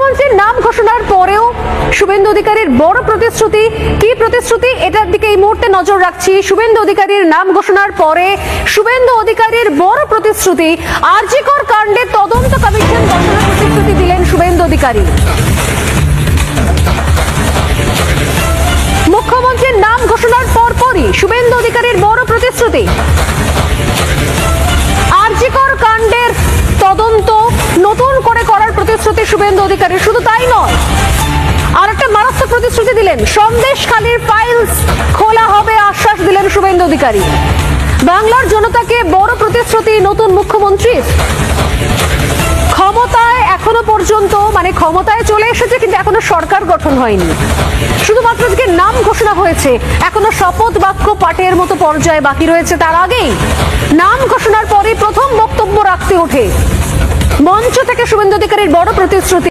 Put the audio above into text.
মুখ্যমন্ত্রীর নাম ঘোষণার পরেও শুভেন্দু অধিকারীর বড় প্রতিশ্রুতি, কি প্রতিশ্রুতি এটার দিকে এই মুহূর্তে নজর রাখছি। শুভেন্দু অধিকারীর নাম ঘোষণার পরে শুভেন্দু অধিকারীর বড় প্রতিশ্রুতি, আরজি কর কাণ্ডে তদন্ত কমিশন গঠনের প্রতিশ্রুতি দিলেন শুভেন্দু অধিকারী। মুখ্যমন্ত্রীর নাম ঘোষণার পরপরই শুভেন্দু অধিকারীর বড় প্রতিশ্রুতি, আরজি কর কাণ্ডের তদন্ত নতুন করে করার প্রতিশ্রুতি শুভেন্দু অধিকারী। শুধু তাই নয়, আর একটা মারাত্মক প্রতিশ্রুতি দিলেন, সন্দেশখালীর ফাইলস খোলা হবে আশ্বাস দিলেন শুভেন্দু অধিকারী। বাংলার জনতাকে বড় প্রতিশ্রুতি নতুন মুখ্যমন্ত্রীর। ক্ষমতায় এখনো পর্যন্ত ক্ষমতায় চলে এসেছে, কিন্তু এখনো সরকার গঠন হয়নি, শুধুমাত্র আজকে নাম ঘোষণা হয়েছে, এখনো শপথ বাক্য পাঠের মতো পর্যায়ে বাকি রয়েছে। তার আগেই নাম ঘোষণার পরে প্রথম বক্তব্য রাখতে ওঠে মঞ্চ থেকে শুভেন্দু অধিকারীর বড় প্রতিশ্রুতি।